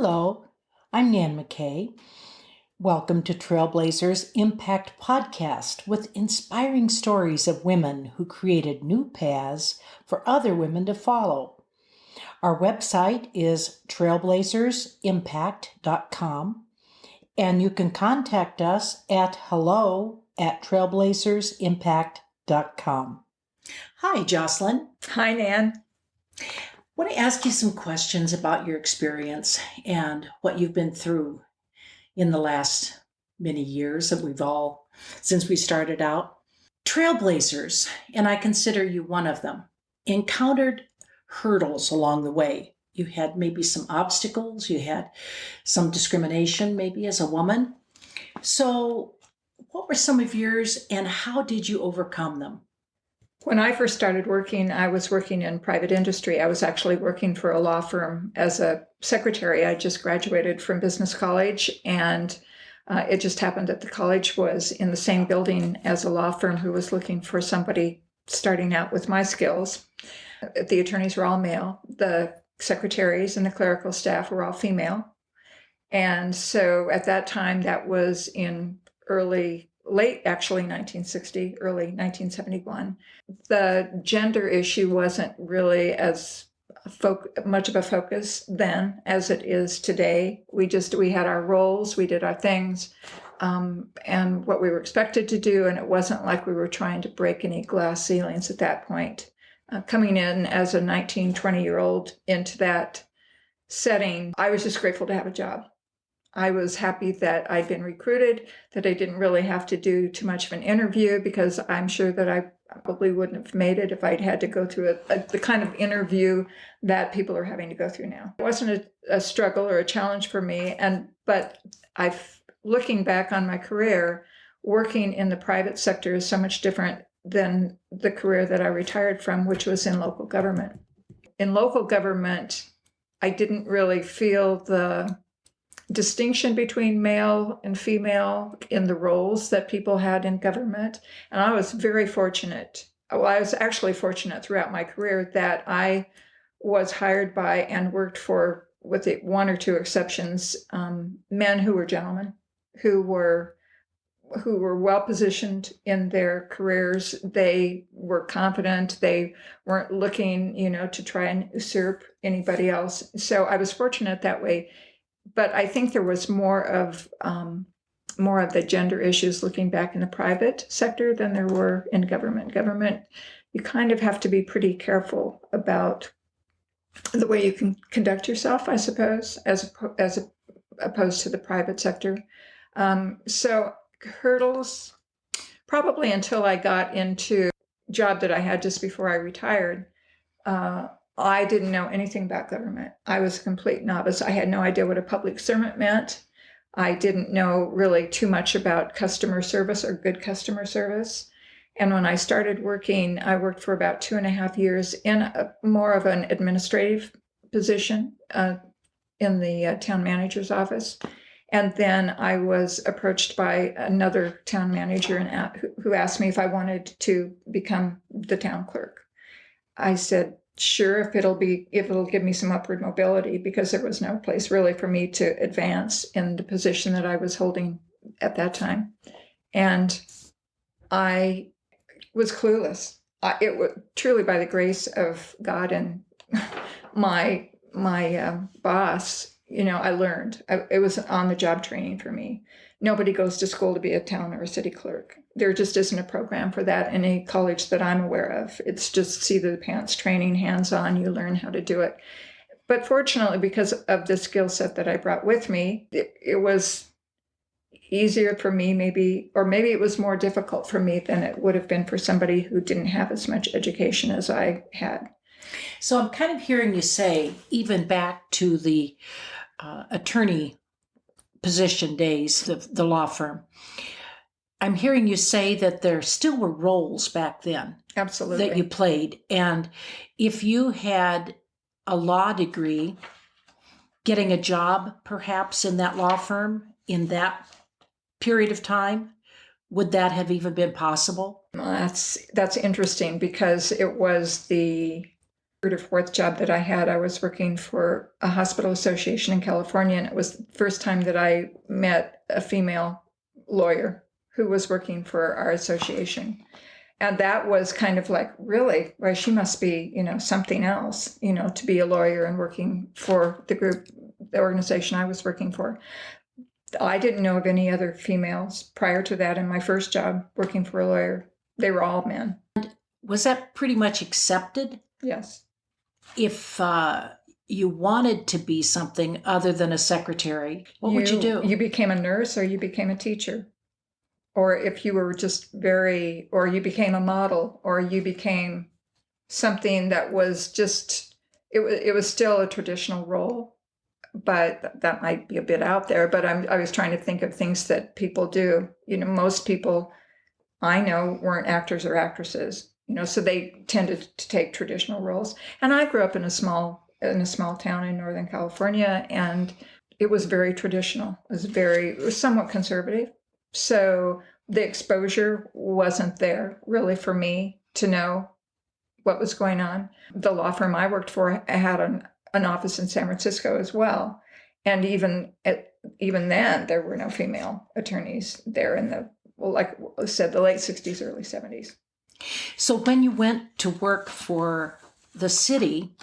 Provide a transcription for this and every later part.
Hello, I'm Nan McKay. Welcome to Trailblazers Impact Podcast with inspiring stories of women who created new paths for other women to follow. Our website is trailblazersimpact.com, and you can contact us at hello@trailblazersimpact.com. Hi, Jocelyn. Hi, Nan. I want to ask you some questions about your experience and what you've been through in the last many years that since we started out. Trailblazers, and I consider you one of them, encountered hurdles along the way. You had maybe some obstacles, you had some discrimination maybe as a woman. So what were some of yours and how did you overcome them? When I first started working, I was working in private industry. I was actually working for a law firm as a secretary. I just graduated from business college, and it just happened that the college was in the same building as a law firm who was looking for somebody starting out with my skills. The attorneys were all male. The secretaries and the clerical staff were all female. And so at that time, that was in late 1960, early 1971. The gender issue wasn't really as much of a focus then as it is today. We had our roles, we did our things, and what we were expected to do, and it wasn't like we were trying to break any glass ceilings at that point. Coming in as a 19, 20-year-old into that setting, I was just grateful to have a job. I was happy that I'd been recruited, that I didn't really have to do too much of an interview, because I'm sure that I probably wouldn't have made it if I'd had to go through the kind of interview that people are having to go through now. It wasn't a struggle or a challenge for me, but looking back on my career, working in the private sector is so much different than the career that I retired from, which was in local government. In local government, I didn't really feel the distinction between male and female in the roles that people had in government. And I was very fortunate. Well, I was actually fortunate throughout my career that I was hired by and worked for, with one or two exceptions, men who were gentlemen, who were well positioned in their careers. They were confident. They weren't looking, to try and usurp anybody else. So I was fortunate that way. But I think there was more of the gender issues looking back in the private sector than there were in government. Government, you kind of have to be pretty careful about the way you can conduct yourself, I suppose, as opposed to the private sector. So hurdles, probably until I got into a job that I had just before I retired. I didn't know anything about government. I was a complete novice. I had no idea what a public servant meant. I didn't know really too much about customer service or good customer service. And when I started working, I worked for about 2.5 years in more of an administrative position in the town manager's office. And then I was approached by another town manager who asked me if I wanted to become the town clerk. I said, sure, if it'll give me some upward mobility, because there was no place really for me to advance in the position that I was holding at that time. And I was clueless. It was truly by the grace of God and my boss. I learned. It was on-the-job training for me. Nobody goes to school to be a town or a city clerk. There just isn't a program for that in any college that I'm aware of. It's just seat-of-the-pants training, hands-on. You learn how to do it. But fortunately, because of the skill set that I brought with me, it was easier for me, maybe it was more difficult for me than it would have been for somebody who didn't have as much education as I had. So I'm kind of hearing you say, even back to the attorney position days, the law firm, I'm hearing you say that there still were roles back then. Absolutely. That you played. And if you had a law degree, getting a job perhaps in that law firm in that period of time, would that have even been possible? That's interesting, because it was the third or fourth job that I had, I was working for a hospital association in California, and it was the first time that I met a female lawyer who was working for our association. And that was kind of like, really, well, she must be, something else, to be a lawyer and working for the organization I was working for. I didn't know of any other females prior to that in my first job working for a lawyer. They were all men. Was that pretty much accepted? Yes. If you wanted to be something other than a secretary, what would you do? You became a nurse or you became a teacher. Or if you were just or you became a model, or you became something that was just, it was still a traditional role, but that might be a bit out there. But I was trying to think of things that people do. Most people I know weren't actors or actresses, so they tended to take traditional roles. And I grew up in a small town in Northern California, and it was very traditional. It was somewhat conservative. So the exposure wasn't there really for me to know what was going on. The law firm I worked for had an office in San Francisco as well. And even then, there were no female attorneys there in like I said, the late 60s, early 70s. So when you went to work for the city,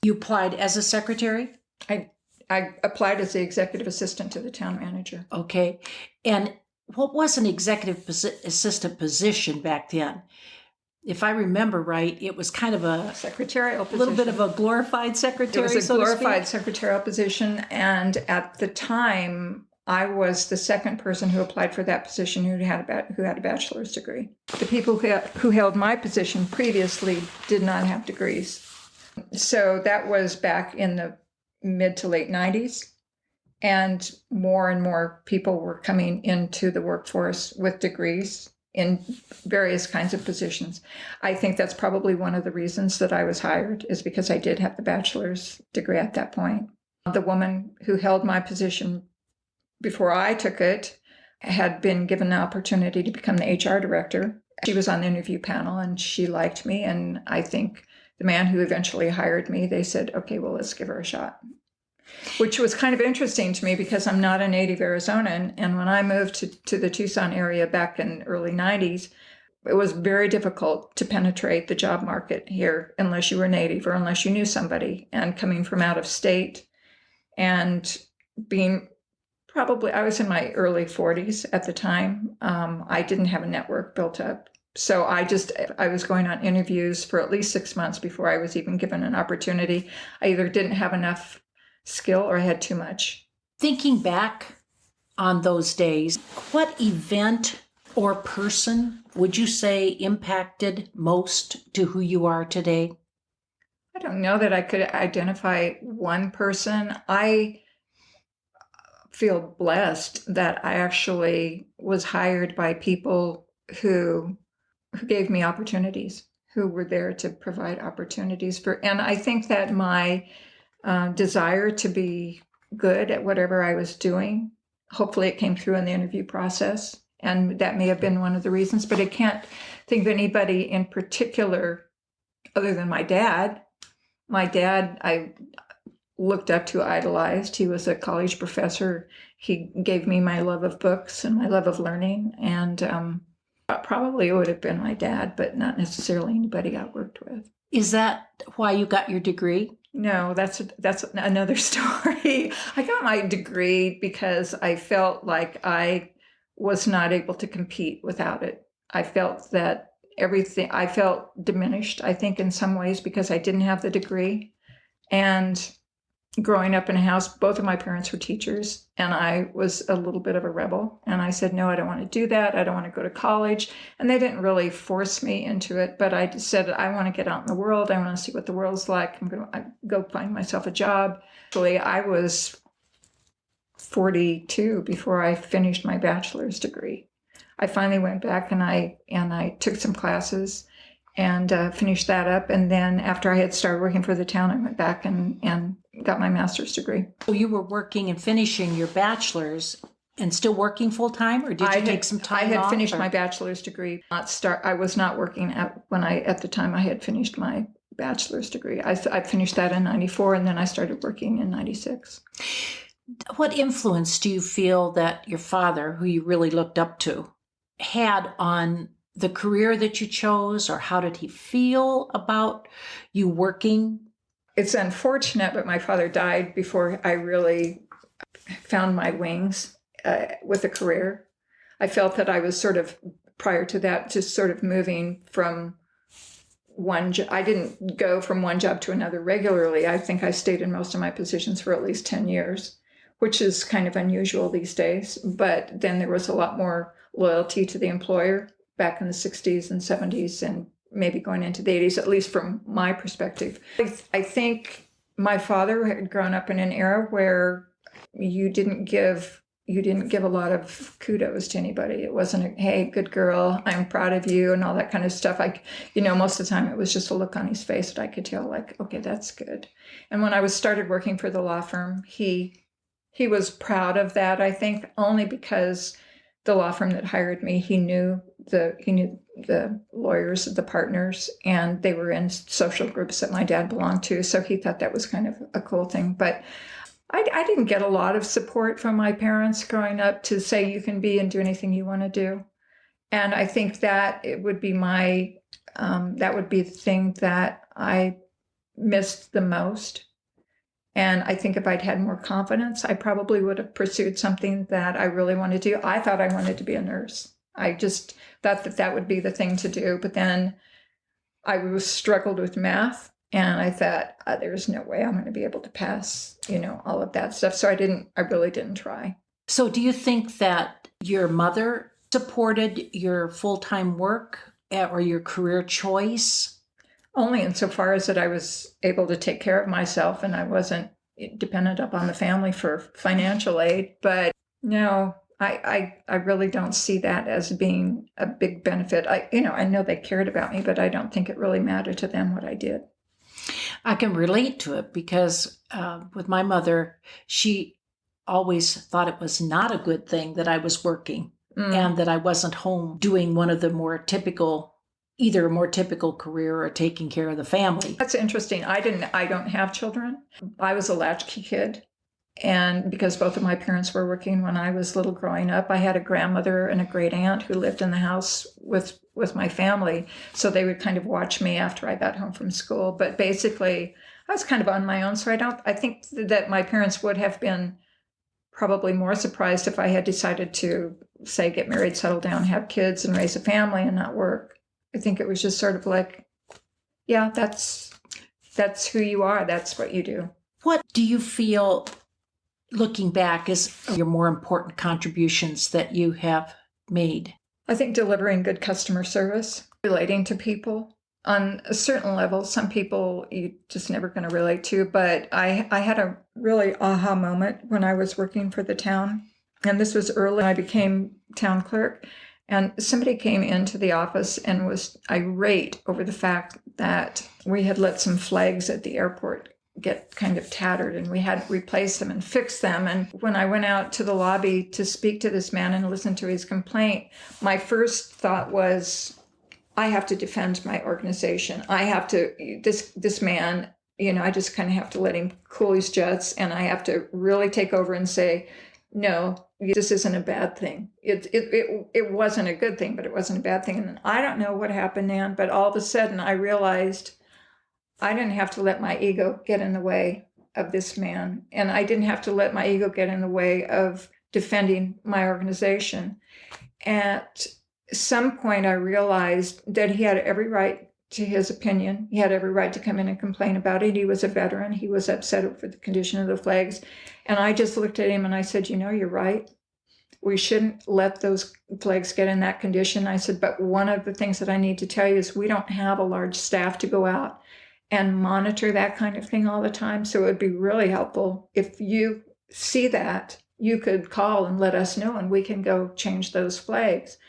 you applied as a secretary? I applied as the executive assistant to the town manager. Okay. And what was an executive assistant position back then? If I remember right, it was kind of a secretarial position. A little bit of a glorified secretary. It was a glorified secretarial position. And at the time, I was the second person who applied for that position who had a bachelor's degree. The people who held my position previously did not have degrees. So that was back in the mid to late 90s. And more people were coming into the workforce with degrees in various kinds of positions. I think that's probably one of the reasons that I was hired, is because I did have the bachelor's degree at that point. The woman who held my position before I took it had been given the opportunity to become the HR director. She was on the interview panel and she liked me. And I think the man who eventually hired me, they said, okay, well, let's give her a shot. Which was kind of interesting to me because I'm not a native Arizonan. And when I moved to the Tucson area back in the early 90s, it was very difficult to penetrate the job market here unless you were native or unless you knew somebody. And coming from out of state and being I was in my early 40s at the time. I didn't have a network built up. So I was going on interviews for at least 6 months before I was even given an opportunity. I either didn't have enough skill or I had too much. Thinking back on those days, what event or person would you say impacted most to who you are today? I don't know that I could identify one person. I feel blessed that I actually was hired by people who gave me opportunities, who were there to provide opportunities and I think that my desire to be good at whatever I was doing, hopefully it came through in the interview process, and that may have been one of the reasons, but I can't think of anybody in particular other than my dad. My dad, I looked up to, idolized. He was a college professor. He gave me my love of books and my love of learning, and probably it would have been my dad, but not necessarily anybody I worked with. Is that why you got your degree? No, that's another story. I got my degree because I felt like I was not able to compete without it. I felt that I felt diminished, I think, in some ways because I didn't have the degree. And growing up in a house, both of my parents were teachers, and I was a little bit of a rebel. And I said, no, I don't want to do that. I don't want to go to college. And they didn't really force me into it, but I said, I want to get out in the world. I want to see what the world's like. I'm going to go find myself a job. Actually, I was 42 before I finished my bachelor's degree. I finally went back and I took some classes and finished that up. And then after I had started working for the town, I went back and got my master's degree. So you were working and finishing your bachelor's and still working full time, or did you take some time off? I had finished my bachelor's degree. I was not working at the time I had finished my bachelor's degree. I finished that in 94, and then I started working in 96. What influence do you feel that your father, who you really looked up to, had on the career that you chose, or how did he feel about you working? It's unfortunate, but my father died before I really found my wings with a career. I felt that I was sort of, prior to that, just sort of moving from one job. I didn't go from one job to another regularly. I think I stayed in most of my positions for at least 10 years, which is kind of unusual these days. But then there was a lot more loyalty to the employer back in the 60s and 70s and maybe going into the 80s, at least from my perspective. I think my father had grown up in an era where you didn't give a lot of kudos to anybody. It wasn't a, hey, good girl, I'm proud of you, and all that kind of stuff. Most of the time it was just a look on his face that I could tell, like, okay, that's good. And when I started working for the law firm, he was proud of that, I think, only because the law firm that hired me, he knew the lawyers, the partners, and they were in social groups that my dad belonged to. So he thought that was kind of a cool thing. But I didn't get a lot of support from my parents growing up to say you can be and do anything you want to do. And I think that it would be that would be the thing that I missed the most. And I think if I'd had more confidence, I probably would have pursued something that I really wanted to do. I thought I wanted to be a nurse. I just thought that would be the thing to do. But then I struggled with math. And I thought, there's no way I'm going to be able to pass, all of that stuff. So I really didn't try. So do you think that your mother supported your full-time work or your career choice? Only insofar as that I was able to take care of myself and I wasn't dependent upon the family for financial aid. But no, I really don't see that as being a big benefit. I know they cared about me, but I don't think it really mattered to them what I did. I can relate to it because with my mother, she always thought it was not a good thing that I was working and that I wasn't home doing one of the either a more typical career or taking care of the family. That's interesting. I don't have children. I was a latchkey kid. And because both of my parents were working when I was little growing up, I had a grandmother and a great aunt who lived in the house with my family. So they would kind of watch me after I got home from school. But basically, I was kind of on my own. So I think that my parents would have been probably more surprised if I had decided to, say, get married, settle down, have kids, and raise a family and not work. I think it was just sort of like, yeah, that's who you are. That's what you do. What do you feel, looking back, is your more important contributions that you have made? I think delivering good customer service, relating to people on a certain level. Some people you're just never going to relate to, but I had a really aha moment when I was working for the town. And this was early. I became town clerk. And somebody came into the office and was irate over the fact that we had let some flags at the airport get kind of tattered and we had to replace them and fix them. And when I went out to the lobby to speak to this man and listen to his complaint, my first thought was, I have to defend my organization. I have to, this man, I just kind of have to let him cool his jets, and I have to really take over and say, no, this isn't a bad thing. It wasn't a good thing, but it wasn't a bad thing. And I don't know what happened, Nan, but all of a sudden I realized I didn't have to let my ego get in the way of this man. And I didn't have to let my ego get in the way of defending my organization. At some point, I realized that he had every right to his opinion. He had every right to come in and complain about it. He was a veteran. He was upset over the condition of the flags. And I just looked at him and I said, you're right. We shouldn't let those flags get in that condition. I said, but one of the things that I need to tell you is we don't have a large staff to go out and monitor that kind of thing all the time. So it would be really helpful if you see that, you could call and let us know and we can go change those flags.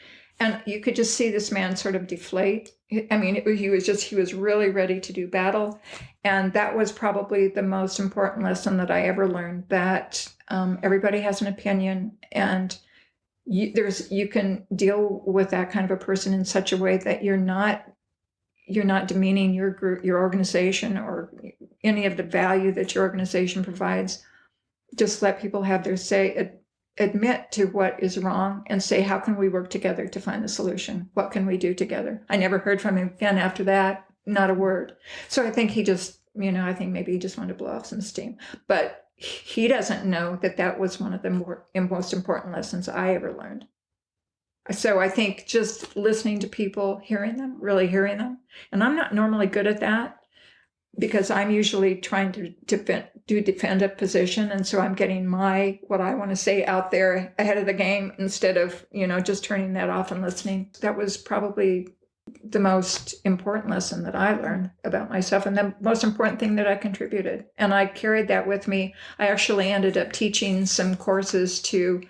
And you could just see this man sort of deflate. I mean, he was really ready to do battle. And that was probably the most important lesson that I ever learned, that everybody has an opinion, and you can deal with that kind of a person in such a way that you're not you're not demeaning your group, your organization, or any of the value that your organization provides. Just let people have their say, admit to what is wrong, and say, how can we work together to find the solution? What can we do together? I never heard from him again after that, not a word. So I think he just, I think maybe he just wanted to blow off some steam. But he doesn't know that that was one of the most important lessons I ever learned. So I think just listening to people, hearing them, really hearing them. And I'm not normally good at that, because I'm usually trying to defend a position. And so I'm getting what I want to say out there ahead of the game, instead of, just turning that off and listening. That was probably the most important lesson that I learned about myself, and the most important thing that I contributed. And I carried that with me. I actually ended up teaching some courses to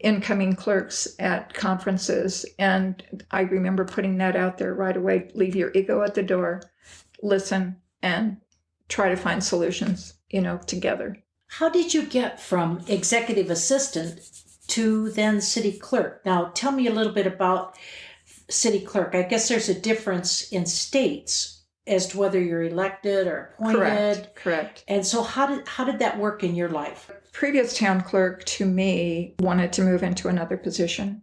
incoming clerks at conferences. And I remember putting that out there right away. Leave your ego at the door, listen, and try to find solutions, together. How did you get from executive assistant to then city clerk? Now, tell me a little bit about city clerk. I guess there's a difference in states as to whether you're elected or appointed. Correct. And so how did that work in your life? Previous town clerk to me wanted to move into another position.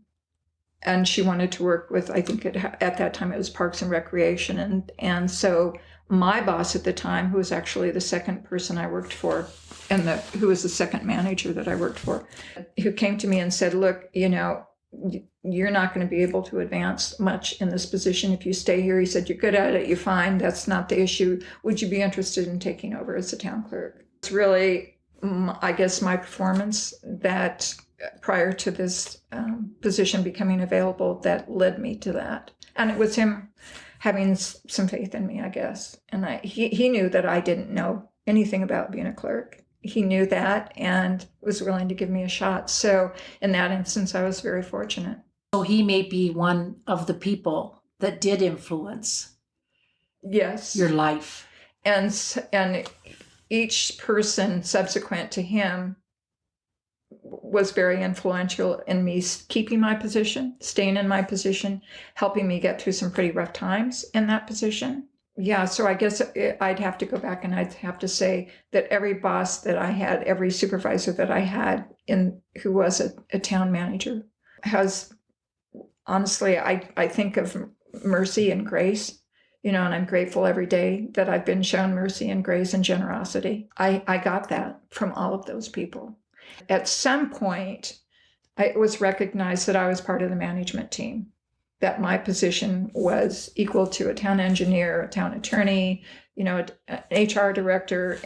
And she wanted to work with, I think at that time it was Parks and Recreation. And so my boss at the time, who was actually the second person I worked for, and who was the second manager that I worked for, who came to me and said, look, you're not going to be able to advance much in this position if you stay here. He said, you're good at it, you're fine, that's not the issue. Would you be interested in taking over as a town clerk? It's really, I guess, my performance that prior to this position becoming available that led me to that. And it was him having some faith in me, I guess. And he knew that I didn't know anything about being a clerk. He knew that and was willing to give me a shot. So in that instance, I was very fortunate. So he may be one of the people that did influence your life. And each person subsequent to him was very influential in me keeping my position, staying in my position, helping me get through some pretty rough times in that position. Yeah, so I guess I'd have to go back and I'd have to say that every boss that I had, every supervisor that I had who was a town manager, has, honestly, I think of mercy and grace, and I'm grateful every day that I've been shown mercy and grace and generosity. I got that from all of those people. At some point, it was recognized that I was part of the management team, that my position was equal to a town engineer, a town attorney, an HR director.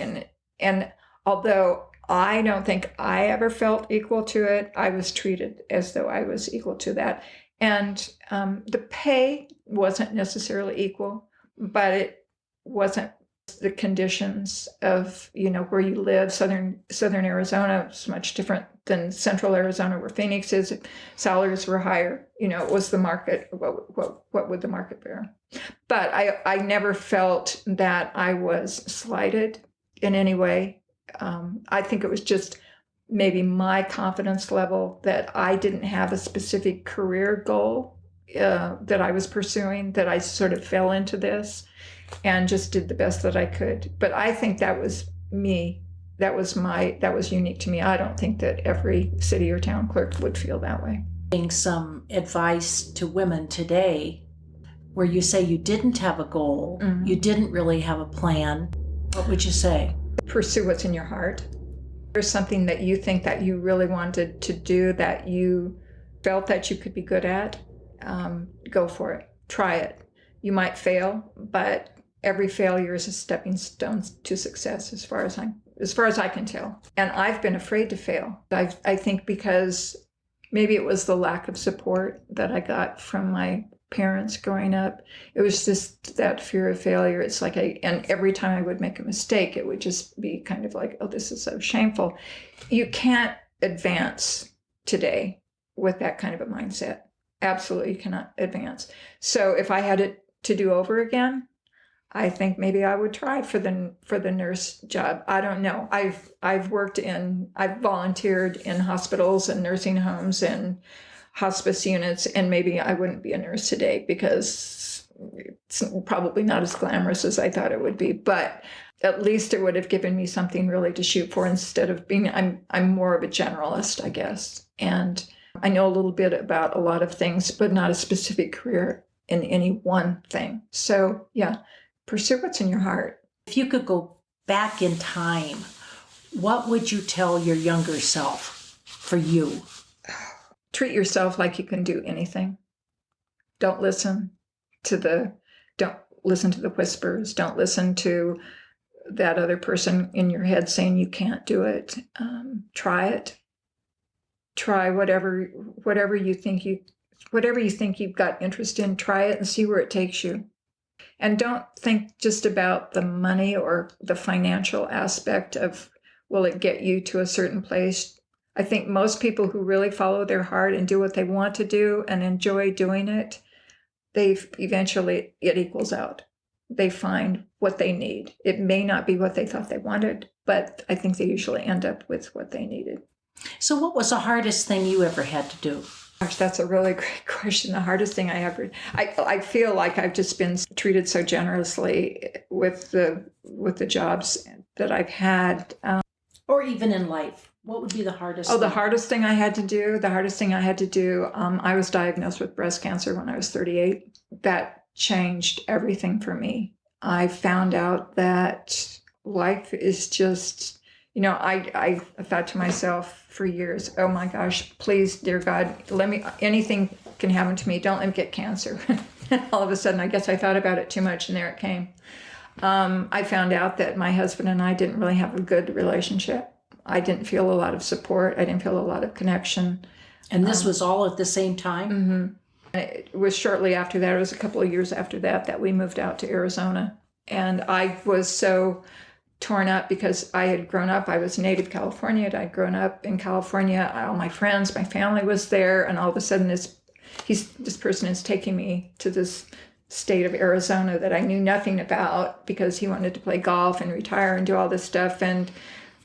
And although I don't think I ever felt equal to it, I was treated as though I was equal to that. And the pay wasn't necessarily equal, but it wasn't the conditions of, where you live. Southern Arizona is much different than Central Arizona, where Phoenix is. Salaries were higher. It was the market. What would the market bear? But I never felt that I was slighted in any way. I think it was just maybe my confidence level that I didn't have a specific career goal that I was pursuing, that I sort of fell into this and just did the best that I could. But I think that was me. That was unique to me. I don't think that every city or town clerk would feel that way. Some advice to women today, where you say you didn't have a goal, you didn't really have a plan, what would you say? Pursue what's in your heart. There's something that you think that you really wanted to do, that you felt that you could be good at, go for it. Try it. You might fail, but every failure is a stepping stone to success, as far as I can tell. And I've been afraid to fail. I think because maybe it was the lack of support that I got from my parents growing up. It was just that fear of failure. It's like and every time I would make a mistake, it would just be kind of like, oh, this is so shameful. You can't advance today with that kind of a mindset. Absolutely cannot advance. So if I had it to do over again, I think maybe I would try for the nurse job. I don't know. I've volunteered in hospitals and nursing homes and hospice units, and maybe I wouldn't be a nurse today because it's probably not as glamorous as I thought it would be, but at least it would have given me something really to shoot for instead of being, I'm more of a generalist, I guess. And I know a little bit about a lot of things, but not a specific career in any one thing. So yeah, pursue what's in your heart. If you could go back in time, what would you tell your younger self for you? Treat yourself like you can do anything. Don't listen to the whispers. Don't listen to that other person in your head saying you can't do it. Try it. Try whatever you think you've got interest in. Try it and see where it takes you. And don't think just about the money or the financial aspect of, will it get you to a certain place? I think most people who really follow their heart and do what they want to do and enjoy doing it, it equals out. They find what they need. It may not be what they thought they wanted, but I think they usually end up with what they needed. So what was the hardest thing you ever had to do? Gosh, that's a really great question. The hardest thing I feel like I've just been treated so generously with the jobs that I've had. Or even in life, what would be the hardest thing? The hardest thing I had to do, I was diagnosed with breast cancer when I was 38. That changed everything for me. I found out that life is just, I thought to myself for years, oh my gosh, please, dear God, anything can happen to me. Don't let me get cancer. And all of a sudden, I guess I thought about it too much and there it came. I found out that my husband and I didn't really have a good relationship. I didn't feel a lot of support. I didn't feel a lot of connection. And this was all at the same time? Mm-hmm. It was shortly after that, it was a couple of years after that we moved out to Arizona. And I was so torn up because I had grown up, I was native Californian. I'd grown up in California. All my friends, my family was there. And all of a sudden this person is taking me to this state of Arizona that I knew nothing about because he wanted to play golf and retire and do all this stuff. And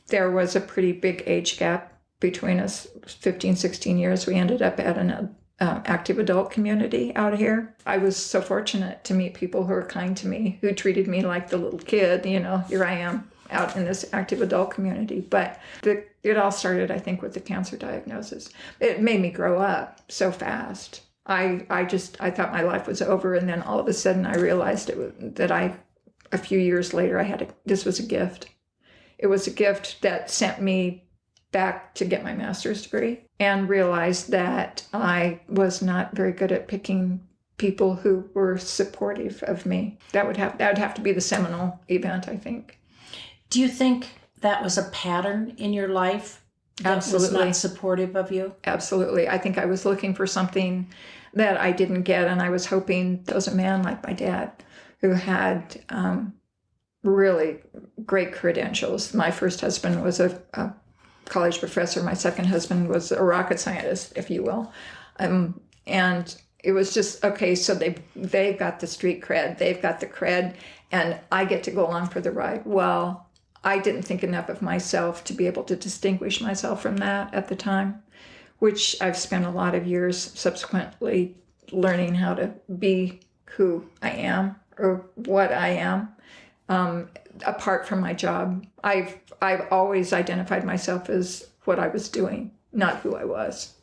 there was a pretty big age gap between us, 15, 16 years. We ended up at an active adult community out here. I was so fortunate to meet people who were kind to me, who treated me like the little kid. Here I am out in this active adult community. But it all started, I think, with the cancer diagnosis. It made me grow up so fast. I thought my life was over, and then all of a sudden I realized a few years later, this was a gift. It was a gift that sent me back to get my master's degree and realized that I was not very good at picking people who were supportive of me. That would have to be the seminal event, I think. Do you think that was a pattern in your life that Absolutely. was not supportive of you? Absolutely. I think I was looking for something that I didn't get, and I was hoping there was a man like my dad who had really great credentials. My first husband was a college professor. My second husband was a rocket scientist, if you will. And it was just, okay, so they've got the street cred, they've got the cred, and I get to go along for the ride. Well, I didn't think enough of myself to be able to distinguish myself from that at the time, which I've spent a lot of years subsequently learning how to be who I am or what I am. Apart from my job, I've always identified myself as what I was doing, not who I was.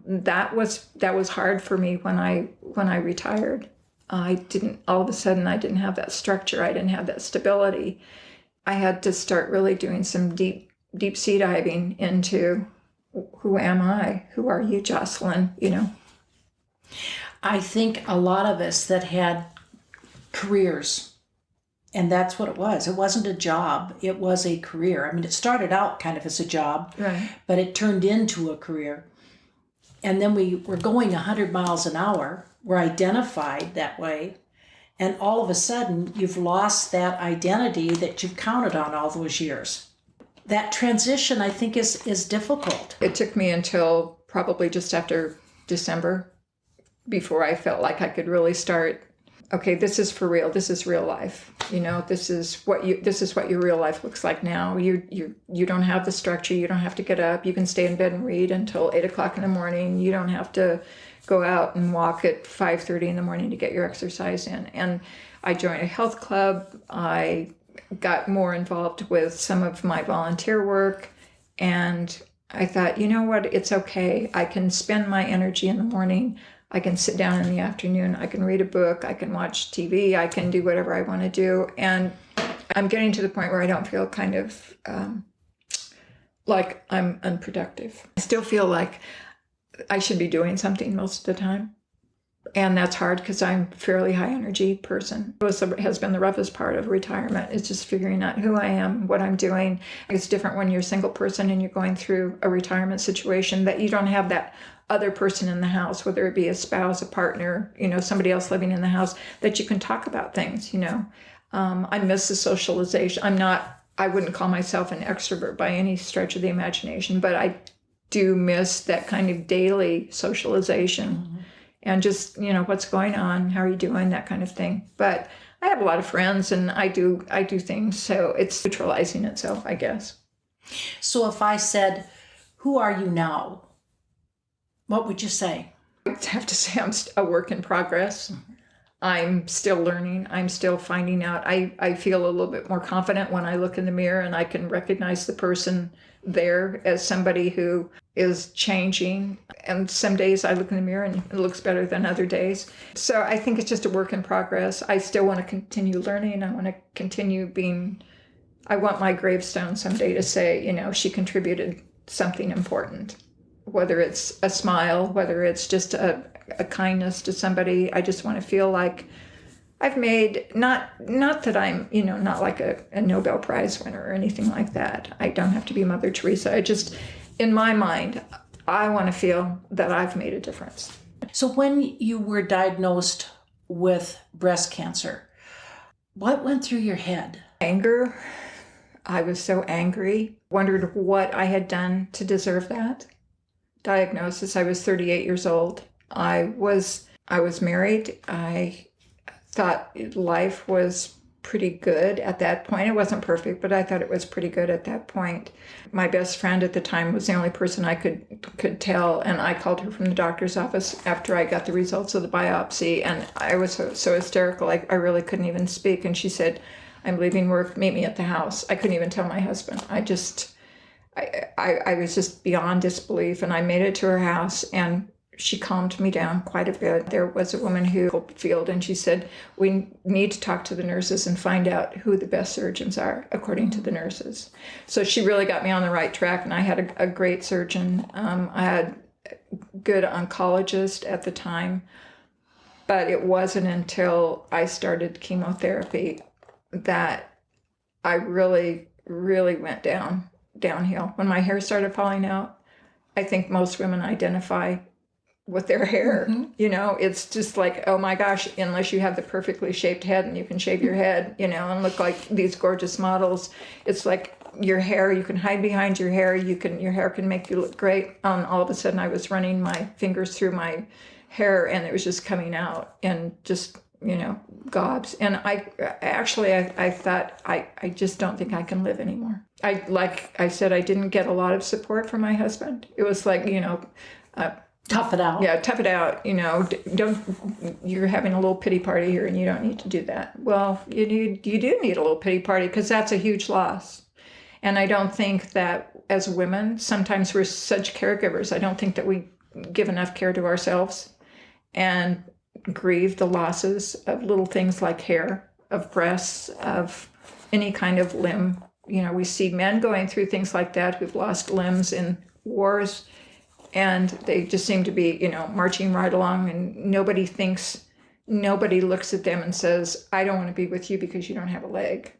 That was hard for me when I retired. All of a sudden I didn't have that structure. I didn't have that stability. I had to start really doing some deep sea diving into who am I? Who are you, Jocelyn? I think a lot of us that had careers, and that's what it was. It wasn't a job. It was a career. I mean, it started out kind of as a job, right, but it turned into a career. And then we were going 100 miles an hour. We're identified that way. And all of a sudden, you've lost that identity that you've counted on all those years. That transition, I think, is difficult. It took me until probably just after December before I felt like I could really start okay, this is for real. This is real life. This is what your real life looks like now. You don't have the structure. You don't have to get up. You can stay in bed and read until 8 o'clock in the morning. You don't have to go out and walk at 5:30 in the morning to get your exercise in. And I joined a health club. I got more involved with some of my volunteer work, and I thought, you know what, it's okay. I can spend my energy in the morning. I can sit down in the afternoon. I can read a book. I can watch TV. I can do whatever I want to do. And I'm getting to the point where I don't feel kind of like I'm unproductive. I still feel like I should be doing something most of the time. And that's hard because I'm a fairly high energy person. It has been the roughest part of retirement. It's just figuring out who I am, what I'm doing. It's different when you're a single person and you're going through a retirement situation, that you don't have that other person in the house, whether it be a spouse, a partner, somebody else living in the house, that you can talk about things. I miss the socialization. I wouldn't call myself an extrovert by any stretch of the imagination, but I do miss that kind of daily socialization. Mm-hmm. And just, what's going on? How are you doing? That kind of thing. But I have a lot of friends and I do things. So it's neutralizing itself, I guess. So if I said, who are you now? What would you say? I have to say I'm a work in progress. Mm-hmm. I'm still learning. I'm still finding out. I feel a little bit more confident when I look in the mirror and I can recognize the person there as somebody who is changing. And some days I look in the mirror and it looks better than other days. So I think it's just a work in progress. I still want to continue learning. I want to continue I want my gravestone someday to say, she contributed something important. Whether it's a smile, whether it's just a kindness to somebody. I just want to feel like I've made, not that I'm, not like a Nobel Prize winner or anything like that. I don't have to be Mother Teresa. I just, in my mind, I want to feel that I've made a difference. So when you were diagnosed with breast cancer, what went through your head? Anger. I was so angry, wondered what I had done to deserve that diagnosis. I was 38 years old. I was married. I thought life was pretty good at that point. It wasn't perfect, but I thought it was pretty good at that point. My best friend at the time was the only person I could tell, and I called her from the doctor's office after I got the results of the biopsy, and I was so hysterical, I really couldn't even speak. And she said, "I'm leaving work, meet me at the house." I couldn't even tell my husband. I was just beyond disbelief, and I made it to her house, and she calmed me down quite a bit. There was a woman who field, and she said, "We need to talk to the nurses and find out who the best surgeons are, according to the nurses." So she really got me on the right track, and I had a great surgeon. I had a good oncologist at the time, but it wasn't until I started chemotherapy that I really, really went downhill. When my hair started falling out, I think most women identify with their hair. Mm-hmm. It's just like, oh my gosh, unless you have the perfectly shaped head and you can shave your head, and look like these gorgeous models, it's like your hair, you can hide behind your hair, your hair can make you look great. All of a sudden I was running my fingers through my hair and it was just coming out and just, gobs. And I thought, I just don't think I can live anymore. Like I said, I didn't get a lot of support from my husband. It was like, tough it out. Yeah, tough it out. You're having a little pity party here and you don't need to do that. Well, you do need a little pity party because that's a huge loss. And I don't think that as women, sometimes we're such caregivers. I don't think that we give enough care to ourselves and grieve the losses of little things like hair, of breasts, of any kind of limb. We see men going through things like that who've lost limbs in wars, and they just seem to be, marching right along, and nobody looks at them and says, "I don't want to be with you because you don't have a leg."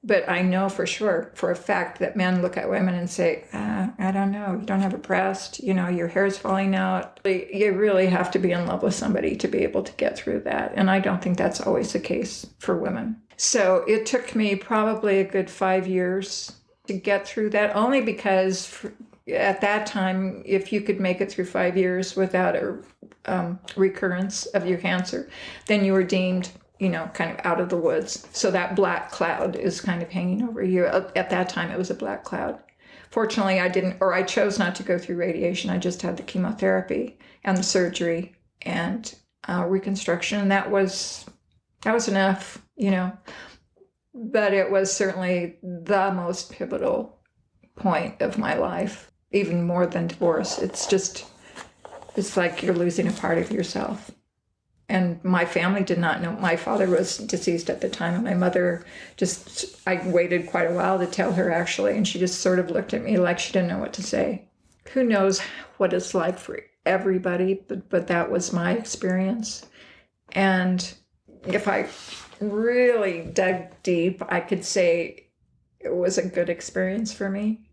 But I know for sure, for a fact, that men look at women and say, "I don't know, you don't have a breast, your hair's falling out." You really have to be in love with somebody to be able to get through that. And I don't think that's always the case for women. So it took me probably a good 5 years to get through that, only because at that time, if you could make it through 5 years without a recurrence of your cancer, then you were deemed kind of out of the woods. So that black cloud is kind of hanging over you. At that time, it was a black cloud. Fortunately, I chose not to go through radiation. I just had the chemotherapy and the surgery and reconstruction. And that was enough, but it was certainly the most pivotal point of my life, even more than divorce. It's like you're losing a part of yourself. And my family did not know. My father was deceased at the time, and my mother I waited quite a while to tell her, actually, and she just sort of looked at me like she didn't know what to say. Who knows what it's like for everybody, but that was my experience. And if I really dug deep, I could say it was a good experience for me.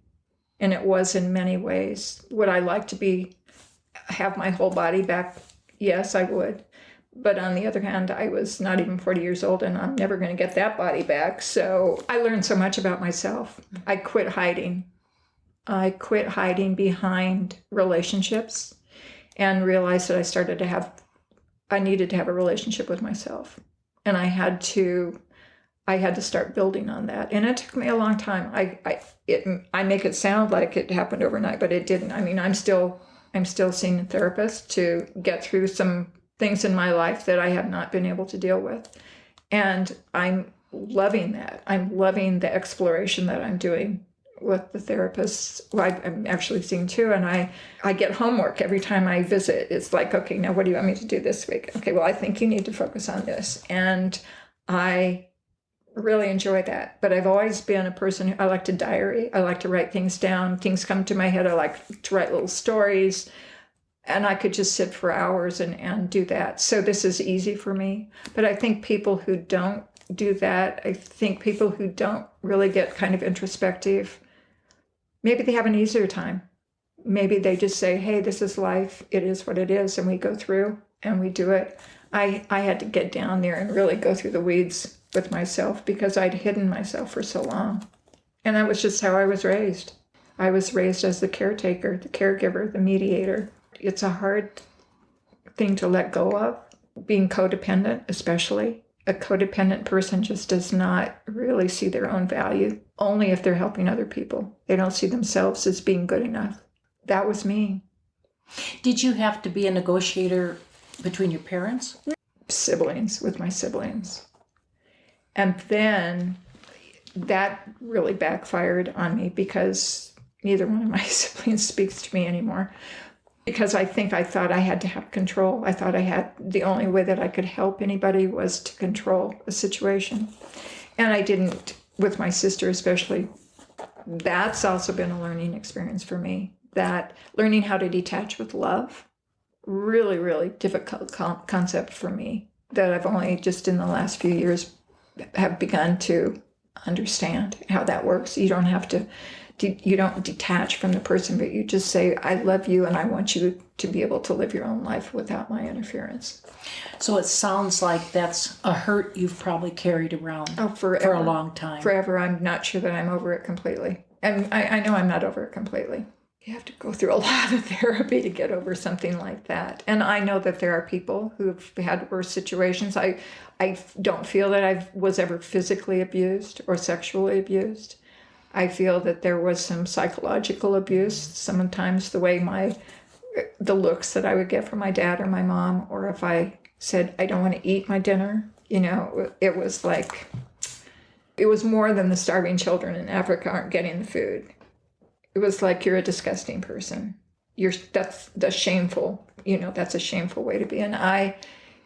And it was in many ways. Would I like to have my whole body back? Yes, I would. But on the other hand, I was not even 40 years old, and I'm never going to get that body back. So I learned so much about myself. I quit hiding. I quit hiding behind relationships and realized that I needed to have a relationship with myself. And I had to start building on that. And it took me a long time. I make it sound like it happened overnight, but it didn't. I mean, I'm still seeing a therapist to get through some things in my life that I have not been able to deal with. And I'm loving that. I'm loving the exploration that I'm doing with the therapists who I'm actually seeing too. And I get homework every time I visit. It's like, okay, now what do you want me to do this week? Okay, well, I think you need to focus on this. And I really enjoy that. But I've always been a person who I like to diary. I like to write things down. Things come to my head. I like to write little stories. And I could just sit for hours and do that. So this is easy for me. But I think people who don't do that, I think people who don't really get kind of introspective, maybe they have an easier time. Maybe they just say, hey, this is life. It is what it is. And we go through and we do it. I had to get down there and really go through the weeds with myself because I'd hidden myself for so long. And that was just how I was raised. I was raised as the caretaker, the caregiver, the mediator. It's a hard thing to let go of, being codependent especially. A codependent person just does not really see their own value, only if they're helping other people. They don't see themselves as being good enough. That was me. Did you have to be a negotiator between your parents? With my siblings. And then that really backfired on me because neither one of my siblings speaks to me anymore. Because I thought I had to have control. I thought the only way that I could help anybody was to control a situation. And I didn't, with my sister especially. That's also been a learning experience for me. That learning how to detach with love, really, really difficult concept for me that I've only just in the last few years have begun to understand how that works. You don't detach from the person, but you just say, I love you and I want you to be able to live your own life without my interference. So it sounds like that's a hurt you've probably carried around for a long time. Forever. I'm not sure that I'm over it completely. And I know I'm not over it completely. You have to go through a lot of therapy to get over something like that. And I know that there are people who've had worse situations. I don't feel that I was ever physically abused or sexually abused. I feel that there was some psychological abuse, sometimes the looks that I would get from my dad or my mom, or if I said, I don't want to eat my dinner, it was like, it was more than the starving children in Africa aren't getting the food. It was like, you're a disgusting person. That's shameful, that's a shameful way to be. And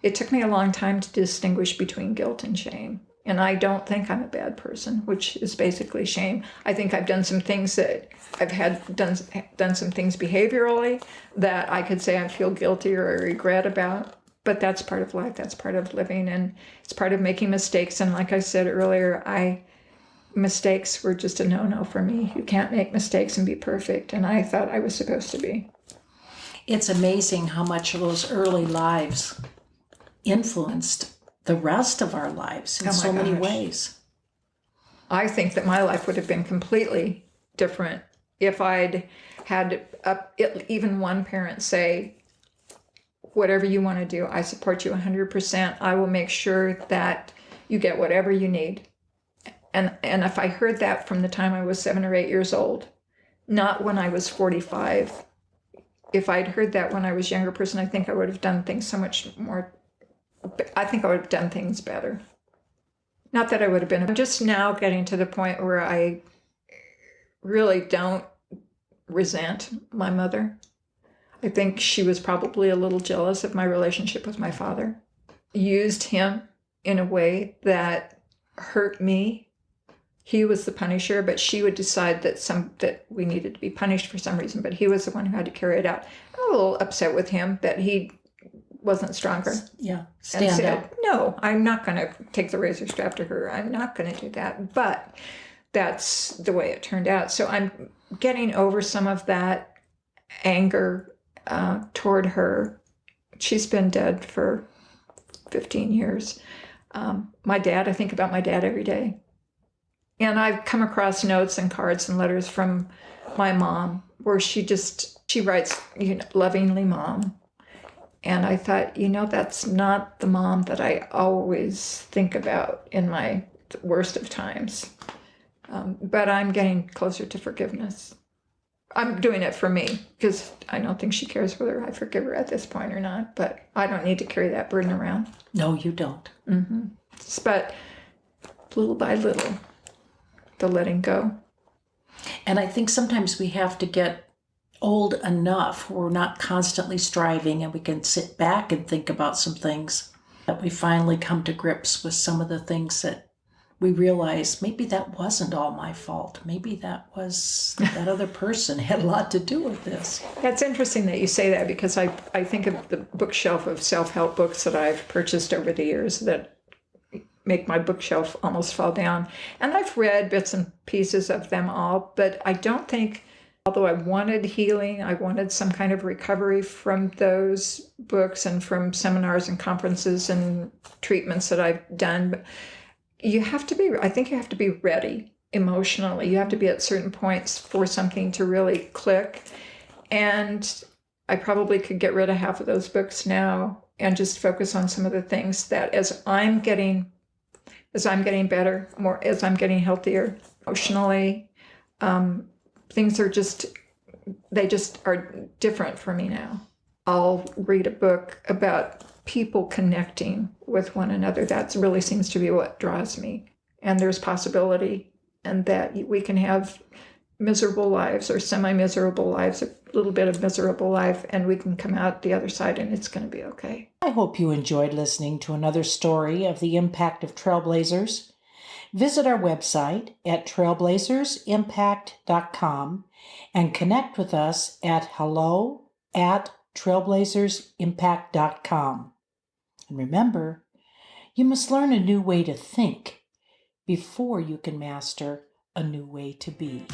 it took me a long time to distinguish between guilt and shame. And I don't think I'm a bad person, which is basically shame. I think I've done some things that done some things behaviorally that I could say I feel guilty or I regret about. But that's part of life. That's part of living. And it's part of making mistakes. And like I said earlier, mistakes were just a no-no for me. You can't make mistakes and be perfect. And I thought I was supposed to be. It's amazing how much of those early lives influenced the rest of our lives in so many ways. I think that my life would have been completely different if I'd had even one parent say, whatever you want to do, I support you 100%. I will make sure that you get whatever you need. And if I heard that from the time I was 7 or 8 years old, not when I was 45, if I'd heard that when I was a younger person, I think I would have done things so much more. I think I would have done things better. Not that I would have been. I'm just now getting to the point where I really don't resent my mother. I think she was probably a little jealous of my relationship with my father. Used him in a way that hurt me. He was the punisher, but she would decide that we needed to be punished for some reason, but he was the one who had to carry it out. I'm a little upset with him that he wasn't stronger. Yeah, and stand said, up. no, I'm not going to take the razor strap to her. I'm not going to do that. But that's the way it turned out. So I'm getting over some of that anger toward her. She's been dead for 15 years. My dad, I think about my dad every day. And I've come across notes and cards and letters from my mom where she writes, lovingly, Mom. And I thought, that's not the mom that I always think about in my worst of times. But I'm getting closer to forgiveness. I'm doing it for me because I don't think she cares whether I forgive her at this point or not. But I don't need to carry that burden around. No, you don't. Mm-hmm. But little by little, the letting go. And I think sometimes we have to get old enough where we're not constantly striving and we can sit back and think about some things, that we finally come to grips with some of the things that we realize maybe that wasn't all my fault. Maybe that other person had a lot to do with this. That's interesting that you say that, because I think of the bookshelf of self-help books that I've purchased over the years that make my bookshelf almost fall down. And I've read bits and pieces of them all, but I don't think, although I wanted healing, I wanted some kind of recovery from those books and from seminars and conferences and treatments that I've done. But I think you have to be ready emotionally. You have to be at certain points for something to really click. And I probably could get rid of half of those books now and just focus on some of the things that as I'm getting better, as I'm getting healthier emotionally, things are they are different for me now. I'll read a book about people connecting with one another. That really seems to be what draws me. And there's possibility, and that we can have miserable lives or semi-miserable lives, a little bit of miserable life, and we can come out the other side and it's going to be okay. I hope you enjoyed listening to another story of the impact of trailblazers. Visit our website at trailblazersimpact.com and connect with us at hello@trailblazersimpact.com. And remember, you must learn a new way to think before you can master a new way to be.